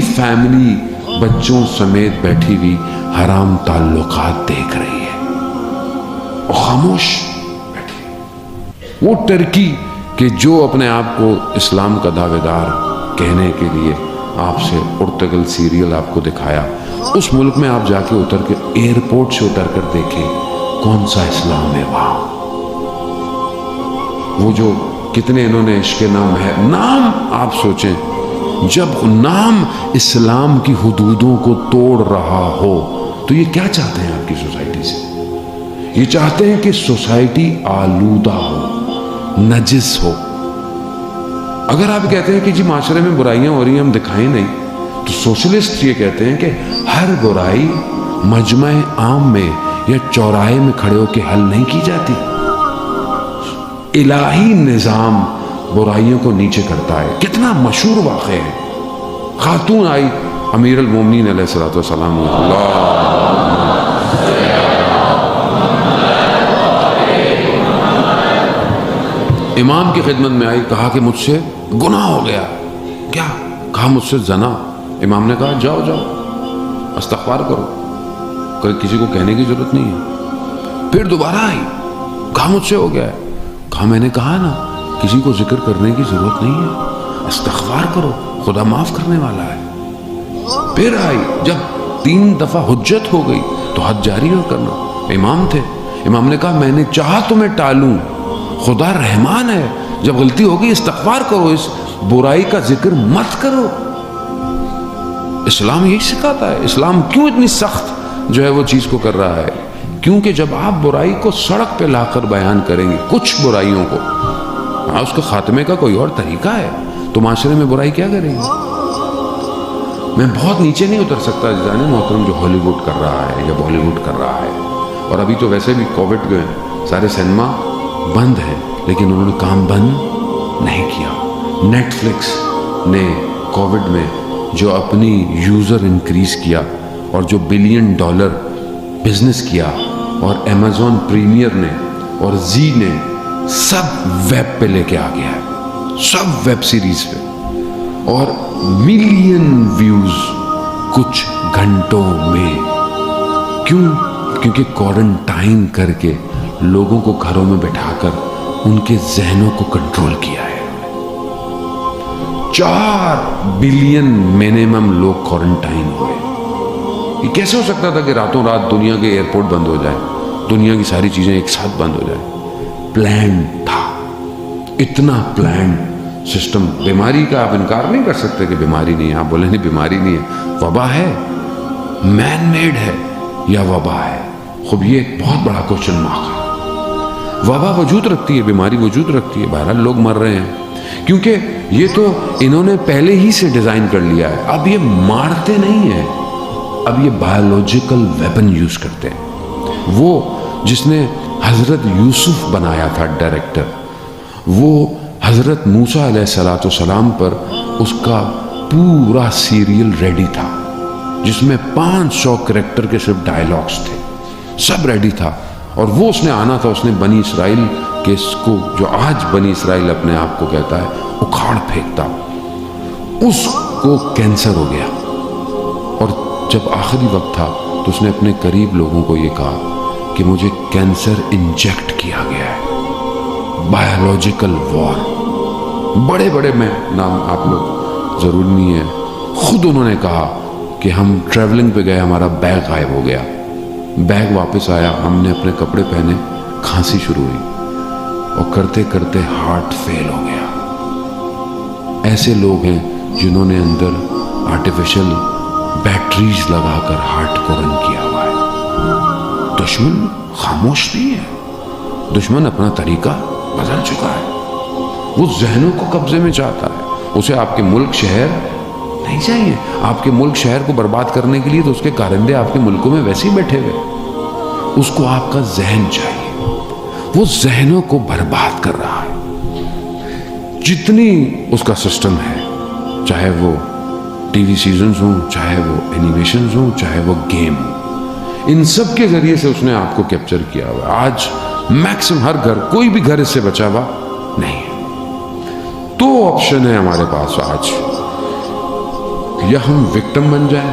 Family بچوں سمیت بیٹھی ہوئی حرام تعلقات دیکھ رہی ہے اور خاموش بیٹھی. وہ ٹرکی کہ جو اپنے آپ کو اسلام کا دعوے دار کہنے کے لیے آپ سے ارطغرل سیریل آپ کو دکھایا، اس ملک میں آپ جا کے اتر کے ایئرپورٹ سے اتر کر دیکھیں کون سا اسلام ہے وہاں. وہ جو کتنے انہوں نے عشق نام ہے، نام آپ سوچیں، جب نام اسلام کی حدودوں کو توڑ رہا ہو تو یہ کیا چاہتے ہیں آپ کی سوسائٹی سے؟ یہ چاہتے ہیں کہ سوسائٹی آلودہ ہو، نجس ہو. اگر آپ کہتے ہیں کہ جی معاشرے میں برائیاں ہو رہی ہیں ہم دکھائیں نہیں، تو سوشلسٹ یہ کہتے ہیں کہ ہر برائی مجمع عام میں یا چوراہے میں کھڑے ہو کے حل نہیں کی جاتی. الہی نظام برائیوں کو نیچے کرتا ہے. کتنا مشہور واقعہ ہے، خاتون آئی امیر المومنین علیہ الصلوۃ والسلام، امام کی خدمت میں آئی، کہا کہ مجھ سے گناہ ہو گیا. کیا کہا؟ مجھ سے زنا. امام نے کہا جاؤ جاؤ استغفار کرو، کوئی کسی کو کہنے کی ضرورت نہیں ہے. پھر دوبارہ آئی، کہا مجھ سے ہو گیا ہے. کہا میں نے کہا نا کسی کو ذکر کرنے کی ضرورت نہیں ہے، استغفار کرو، خدا معاف کرنے والا ہے. پھر آئی، جب 3 دفعہ حجت ہو گئی تو حد جاری ہو کرنا. امام تھے، امام نے کہا میں نے چاہا تمہیں ٹالوں، خدا رحمان ہے، جب غلطی ہوگی استغفار کرو، اس برائی کا ذکر مت کرو. اسلام یہی سکھاتا ہے. اسلام کیوں اتنی سخت جو ہے وہ چیز کو کر رہا ہے؟ کیونکہ جب آپ برائی کو سڑک پہ لا کر بیان کریں گے، کچھ برائیوں کو، اس کے خاتمے کا کوئی اور طریقہ ہے، تو معاشرے میں برائی کیا کریں گے؟ میں بہت نیچے نہیں اتر سکتا جانے محترم جو ہالی ووڈ کر رہا ہے یا بالی ووڈ کر رہا ہے. اور ابھی تو ویسے بھی کووڈ گئے، سارے سینما بند ہیں، لیکن انہوں نے کام بند نہیں کیا. نیٹ فلکس نے کووڈ میں جو اپنی یوزر انکریز کیا اور جو $1 بلین بزنس کیا، اور ایمیزون پریمیئر نے اور زی نے سب ویب پہ لے کے آ گیا ہے، سب ویب سیریز پہ، اور ملین ویوز کچھ گھنٹوں میں. کیوں؟ کیونکہ کوارنٹائن کر کے لوگوں کو گھروں میں بٹھا کر ان کے ذہنوں کو کنٹرول کیا ہے. 4 بلین منیمم لوگ کوارنٹائن ہوئے. یہ کیسے ہو سکتا تھا کہ راتوں رات دنیا کے ایئرپورٹ بند ہو جائے، دنیا کی ساری چیزیں ایک ساتھ بند ہو جائیں؟ پلان تھا، اتنا پلان سسٹم. بیماری کا آپ انکار نہیں کر سکتے کہ بیماری نہیں ہے. آپ بولیں نہیں بیماری نہیں ہے، وبا ہے، مین میڈ ہے یا وبا ہے؟ خب یہ ایک بہت بڑا کوشچن مارک ہے. وبا وجود رکھتی ہے، بیماری وجود رکھتی ہے، بہرحال لوگ مر رہے ہیں کیونکہ یہ تو انہوں نے پہلے ہی سے ڈیزائن کر لیا ہے. اب یہ مارتے نہیں ہیں، اب یہ بایولوجیکل ویپن یوز کرتے ہیں. وہ جس نے حضرت یوسف بنایا تھا ڈائریکٹر، وہ حضرت موسیٰ علیہ السلام پر اس کا پورا سیریل ریڈی تھا، جس میں 500 کریکٹر کے صرف ڈائیلاگز تھے، سب ریڈی تھا. اور وہ اس نے آنا تھا، اس نے بنی اسرائیل کے اس کو جو آج بنی اسرائیل اپنے آپ کو کہتا ہے اکھاڑ پھینکتا. اس کو کینسر ہو گیا، اور جب آخری وقت تھا تو اس نے اپنے قریب لوگوں کو یہ کہا کہ مجھے کینسر انجیکٹ کیا گیا ہے. بایولوجیکل وار. بڑے بڑے میں نام آپ لوگ ضرور نہیں ہے، خود انہوں نے کہا کہ ہم ٹریولنگ پہ گئے، ہمارا بیگ غائب ہو گیا، بیگ واپس آیا، ہم نے اپنے کپڑے پہنے، کھانسی شروع ہوئی اور کرتے کرتے ہارٹ فیل ہو گیا. ایسے لوگ ہیں جنہوں نے اندر آرٹیفیشل بیٹریز لگا کر ہارٹ کو رن کیا ہوا ہے. دشمن خاموش نہیں ہے، دشمن اپنا طریقہ بدل چکا ہے. وہ ذہنوں کو قبضے میں چاہتا ہے. اسے آپ کے ملک شہر نہیں چاہیے. آپ کے ملک شہر کو برباد کرنے کے لیے تو اس کے کارندے آپ کے ملکوں میں ویسے ہی بیٹھے ہوئے. اس کو آپ کا ذہن چاہیے. وہ ذہنوں کو برباد کر رہا ہے. جتنی اس کا سسٹم ہے، چاہے وہ ٹی وی سیزنز ہوں، چاہے وہ اینیمیشنز ہوں، چاہے وہ گیم ہوں، ان سب کے ذریعے سے اس نے آپ کو کیپچر کیا ہوا. آج میکسیمم ہر گھر، کوئی بھی گھر اس سے بچا ہوا نہیں ہے. 2 آپشن ہے ہمارے پاس آج. یا ہم وکٹم بن جائیں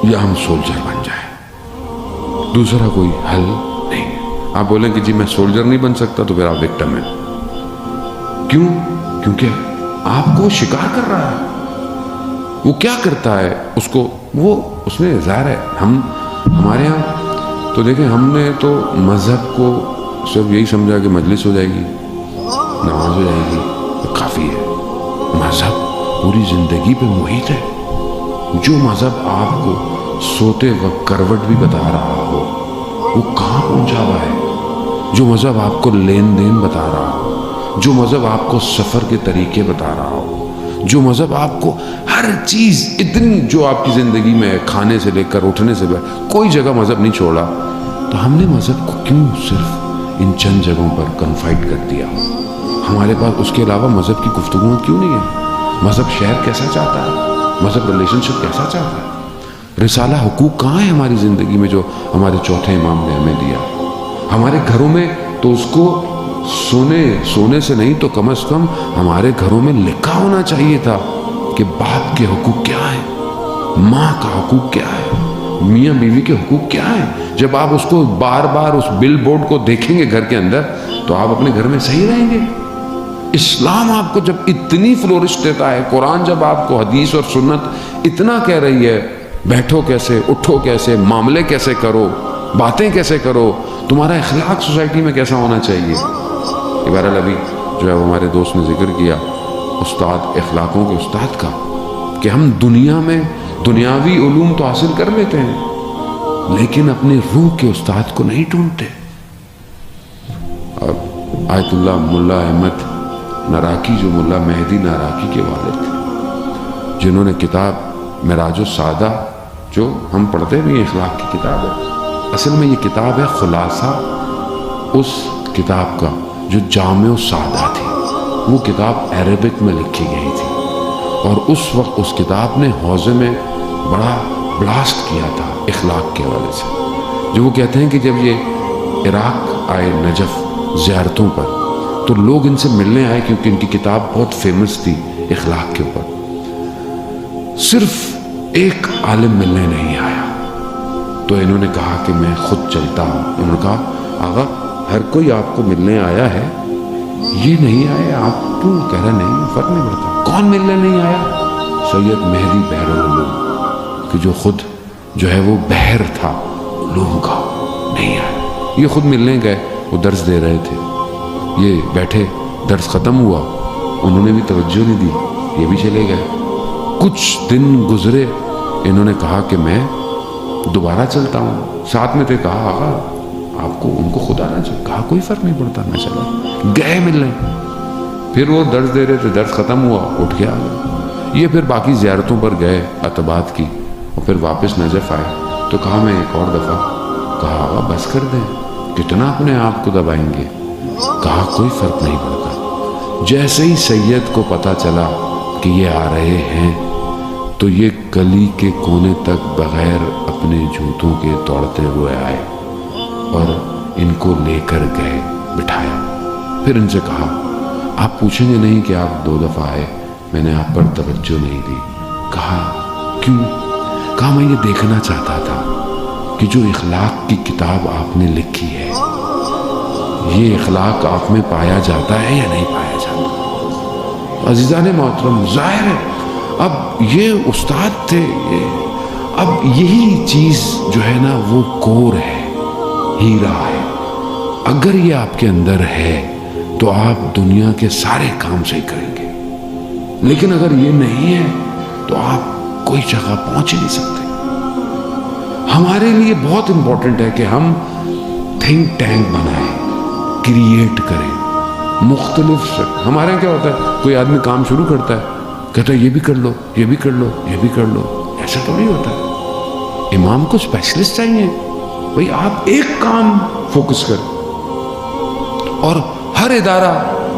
یا ہم سولجر بن جائیں، دوسرا کوئی حل نہیں۔ آپ بولیں کہ جی میں سولجر نہیں بن سکتا، تو پھر آپ وکٹم ہیں۔ کیوں؟ کیونکہ آپ کو شکار کر رہا ہے۔ وہ کیا کرتا ہے اس نے ظاہر ہے، ہمارے ہاں تو دیکھیں، ہم نے تو مذہب کو صرف یہی سمجھا کہ مجلس ہو جائے گی، نماز ہو جائے گی تو کافی ہے۔ مذہب پوری زندگی پہ محیط ہے۔ جو مذہب آپ کو سوتے وقت کروٹ بھی بتا رہا ہو، وہ کہاں پہنچا ہوا ہے؟ جو مذہب آپ کو لین دین بتا رہا ہو، جو مذہب آپ کو سفر کے طریقے بتا رہا ہو، جو مذہب آپ کو ہر چیز اتنی جو آپ کی زندگی میں ہے، کھانے سے لے کر اٹھنے سے کوئی جگہ مذہب نہیں چھوڑا، تو ہم نے مذہب کو کیوں صرف ان چند جگہوں پر کنفائڈ کر دیا؟ ہمارے پاس اس کے علاوہ مذہب کی گفتگو کیوں نہیں ہے؟ مذہب شہر کیسا چاہتا ہے؟ مذہب ریلیشن شپ کیسا چاہتا ہے؟ رسالہ حقوق کہاں ہے ہماری زندگی میں جو ہمارے چوتھے امام نے ہمیں دیا؟ ہمارے گھروں میں تو اس کو سونے سے نہیں تو کم از کم ہمارے گھروں میں لکھا ہونا چاہیے تھا کہ باپ کے حقوق کیا ہیں، ماں کا حقوق کیا ہے، میاں بیوی کے حقوق کیا ہیں۔ جب آپ اس کو بار بار اس بل بورڈ کو دیکھیں گے گھر کے اندر، تو آپ اپنے گھر میں صحیح رہیں گے۔ اسلام آپ کو جب اتنی فلورش دیتا ہے، قرآن جب آپ کو حدیث اور سنت اتنا کہہ رہی ہے، بیٹھو کیسے، اٹھو کیسے، معاملے کیسے کرو، باتیں کیسے کرو، تمہارا اخلاق سوسائٹی میں کیسا ہونا چاہیے۔ بہرحال ابھی جو ہے ہمارے دوست نے ذکر کیا استاد، اخلاقوں کے استاد کا، کہ ہم دنیا میں دنیاوی علوم تو حاصل کر لیتے ہیں، لیکن اپنے روح کے استاد کو نہیں ڈھونڈتے۔ اور آیت اللہ ملا احمد ناراکی، جو ملا مہدی ناراکی کے والد تھے، جنہوں نے کتاب معراج السعادہ، جو ہم پڑھتے بھی ہیں، اخلاق کی کتاب ہے، اصل میں یہ کتاب ہے خلاصہ اس کتاب کا جو جامع السعادہ تھی۔ وہ کتاب عربک میں لکھی گئی تھی، اور اس وقت اس کتاب نے حوزے میں بڑا بلاسٹ کیا تھا اخلاق کے حوالے سے۔ جو وہ کہتے ہیں کہ جب یہ عراق آئے نجف زیارتوں پر، تو لوگ ان سے ملنے آئے، کیونکہ ان کی کتاب بہت فیمس تھی اخلاق کے اوپر۔ صرف ایک عالم ملنے نہیں آیا، تو انہوں نے کہا کہ میں خود چلتا ہوں۔ انہوں نے کہا آغا ہر کوئی آپ کو ملنے آیا ہے، یہ نہیں آئے، آپ کیوں؟ کہہ رہا نہیں، فرق نہیں پڑتا۔ کون ملنے نہیں آیا؟ سید مہدی بحر العلوم، کہ جو خود جو ہے وہ بحر تھا علوم کا، نہیں آیا۔ یہ خود ملنے گئے، وہ درس دے رہے تھے، یہ بیٹھے، درس ختم ہوا، انہوں نے بھی توجہ نہیں دی، یہ بھی چلے گئے۔ کچھ دن گزرے، انہوں نے کہا کہ میں دوبارہ چلتا ہوں، ساتھ میں تھے، کہا آقا آپ کو ان کو خود آنا چاہیے، کہا کوئی فرق نہیں پڑتا، میں چلا گئے ملنے۔ پھر وہ درس دے رہے تھے، درس ختم ہوا، اٹھ کے آ گئے۔ یہ پھر باقی زیارتوں پر گئے عتبات کی، اور پھر واپس نجف آئے، تو کہا میں ایک اور دفعہ، کہا آقا بس کر دیں، کتنا اپنے آپ کو دبائیں گے؟ کہا کوئی فرق نہیں پڑتا۔ جیسے ہی سید کو پتا چلا کہ یہ آ رہے ہیں، تو یہ گلی کے کونے تک بغیر اپنے جوتوں کے دوڑتے ہوئے آئے، اور ان کو لے کر گئے، بٹھایا۔ پھر ان سے کہا آپ پوچھیں گے نہیں کہ آپ 2 دفعہ آئے، میں نے آپ پر توجہ نہیں دی۔ کہا کیوں؟ کہا میں یہ دیکھنا چاہتا تھا کہ جو اخلاق کی کتاب آپ نے لکھی ہے، یہ اخلاق آپ میں پایا جاتا ہے یا نہیں پایا جاتا۔ عزیزان محترم، ظاہر ہے اب یہ استاد تھے، اب یہی چیز جو ہے نا وہ کور ہے، ہیرا ہے۔ اگر یہ آپ کے اندر ہے تو آپ دنیا کے سارے کام صحیح کریں گے، لیکن اگر یہ نہیں ہے تو آپ کوئی جگہ پہنچ نہیں سکتے۔ ہمارے لیے بہت امپورٹنٹ ہے کہ ہم تھنک ٹینک بنائیں، کریٹ کریں، مختلف ہمارے یہاں کیا ہوتا ہے، کوئی آدمی کام شروع کرتا ہے، کہتا ہے یہ بھی کر لو، یہ بھی کر لو، یہ بھی کر لو۔ ایسا تو نہیں ہوتا ہے۔ امام کو اسپیشلسٹ چاہیے، بھئی آپ ایک کام فوکس کریں، اور ہر ادارہ،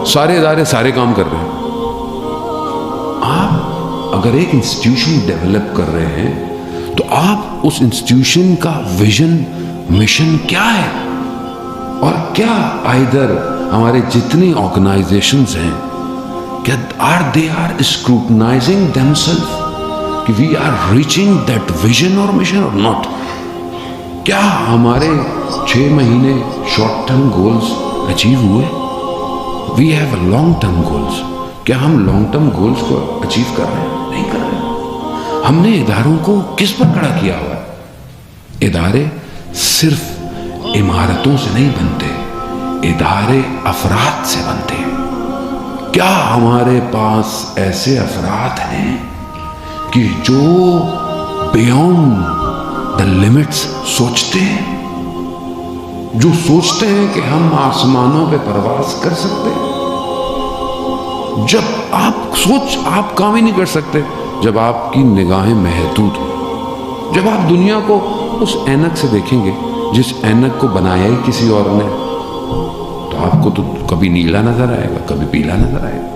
سارے ادارے سارے کام کر رہے ہیں۔ آپ اگر ایک انسٹیٹیوشن ڈیولپ کر رہے ہیں تو آپ اس انسٹیٹیوشن کا ویژن، مشن کیا ہے، اور کیا آئیدر ہمارے جتنی آرگنائزیشنز ہیں، کیا they are scrutinizing themselves کہ we are reaching that vision اور مشن اور ناٹ. کیا ہمارے 6 مہینے شارٹ ٹرم گولز اچیو ہوئے؟ We have a long term goals. کیا ہم لانگ ٹرم گولز کو اچیو کر رہے ہیں؟ نہیں کر رہے ہیں. ہم نے اداروں کو کس پر کھڑا کیا ہوا ہے؟ ادارے صرف عمارتوں سے نہیں بنتے، ادارے افراد سے بنتے ہیں. کیا ہمارے پاس ایسے افراد ہیں کہ جو بیونڈ دا لمٹس سوچتے ہیں، جو سوچتے ہیں کہ ہم آسمانوں پہ پرواز کر سکتے ہیں؟ جب آپ کام ہی نہیں کر سکتے جب آپ کی نگاہیں محدود ہوں. جب آپ دنیا کو اس اینک سے دیکھیں گے جس اینک کو بنایا ہی کسی اور نے، تو آپ کو تو کبھی نیلا نظر آئے گا، کبھی پیلا نظر آئے گا.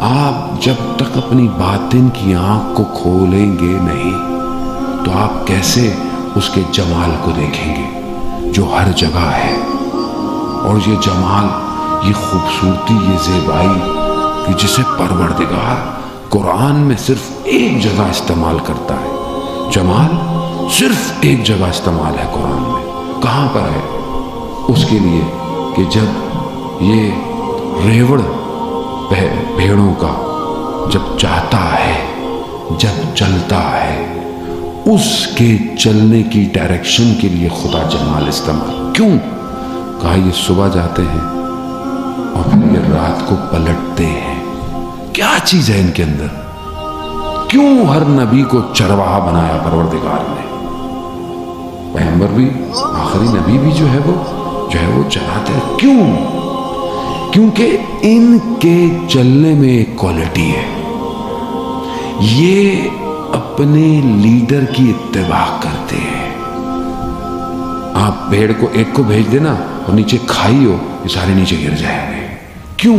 آپ جب تک اپنی باطن کی آنکھ کو کھولیں گے نہیں تو آپ کیسے اس کے جمال کو دیکھیں گے جو ہر جگہ ہے. اور یہ جمال، یہ خوبصورتی، یہ زیبائی کہ جسے پروردگار قرآن میں صرف ایک جگہ استعمال کرتا ہے. جمال صرف ایک جگہ استعمال ہے قرآن میں. کہاں پر ہے؟ اس کے لیے کہ جب یہ ریوڑ بھیڑوں کا جب چاہتا ہے، جب چلتا ہے، اس کے چلنے کی ڈائریکشن کے لیے خدا جمال استعمال. کیوں؟ کہا یہ صبح جاتے ہیں اور پھر یہ رات کو پلٹتے ہیں. کیا چیز ہے ان کے اندر؟ کیوں ہر نبی کو چرواہا بنایا پروردگار نے؟ پیغمبر بھی، آخری نبی بھی جو ہے وہ چلاتے ہیں. کیوں؟ کیونکہ ان کے چلنے میں ایک کوالٹی ہے، یہ اپنے لیڈر کی اتباع کرتے ہیں. آپ بھیڑ کو ایک کو بھیج دینا اور نیچے کھائی ہو، یہ سارے نیچے گر جائیں گے. کیوں؟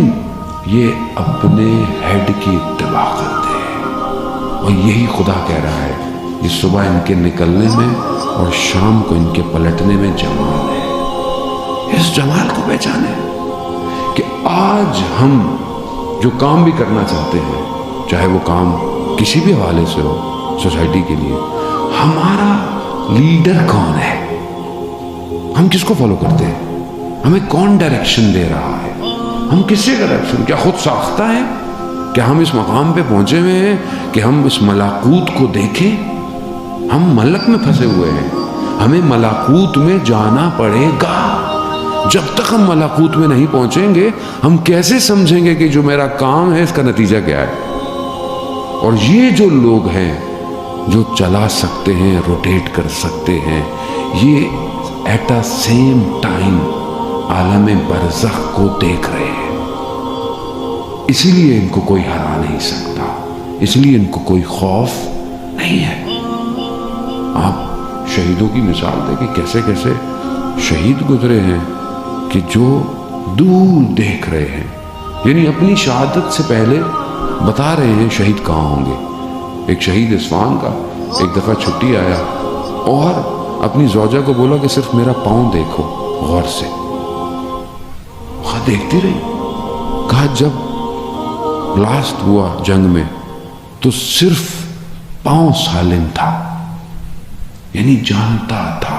یہ اپنے ہیڈ کی اتباع کرتے ہیں. اور یہی خدا کہہ رہا ہے یہ صبح ان کے نکلنے میں اور شام کو ان کے پلٹنے میں جمال ہے. اس جمال کو پہچانے کہ آج ہم جو کام بھی کرنا چاہتے ہیں، چاہے وہ کام کسی بھی حوالے سے ہو، سوسائٹی کے لیے، ہمارا لیڈر کون ہے؟ ہم کس کو فالو کرتے ہیں؟ ہمیں کون ڈائریکشن دے رہا ہے؟ ہم کس سے ڈائریکشن؟ کیا خود ساختہ ہے؟ کیا ہم اس مقام پہ پہنچے ہوئے ہیں کہ ہم اس ملاکوت کو دیکھیں؟ ہم ملک میں پھنسے ہوئے ہیں. ہمیں ملاکوت میں جانا پڑے گا. جب تک ہم ملاکوت میں نہیں پہنچیں گے ہم کیسے سمجھیں گے کہ جو میرا کام ہے اس کا نتیجہ کیا ہے؟ اور یہ جو لوگ ہیں جو چلا سکتے ہیں، روٹیٹ کر سکتے ہیں، یہ ایٹ اے سیم ٹائم عالم برزخ کو دیکھ رہے ہیں. اسی لیے ان کو کوئی ہرا نہیں سکتا، اس لیے ان کو کوئی خوف نہیں ہے. آپ شہیدوں کی مثال دیں کہ کیسے کیسے شہید گزرے ہیں کہ جو دور دیکھ رہے ہیں، یعنی اپنی شہادت سے پہلے بتا رہے ہیں شہید کہاں ہوں گے. ایک شہید اصفہان کا ایک دفعہ چھٹی آیا اور اپنی زوجہ کو بولا کہ صرف میرا پاؤں دیکھو غور سے. دیکھتی رہی. کہا جب بلاسٹ ہوا جنگ میں تو صرف پاؤں سالم تھا، یعنی جانتا تھا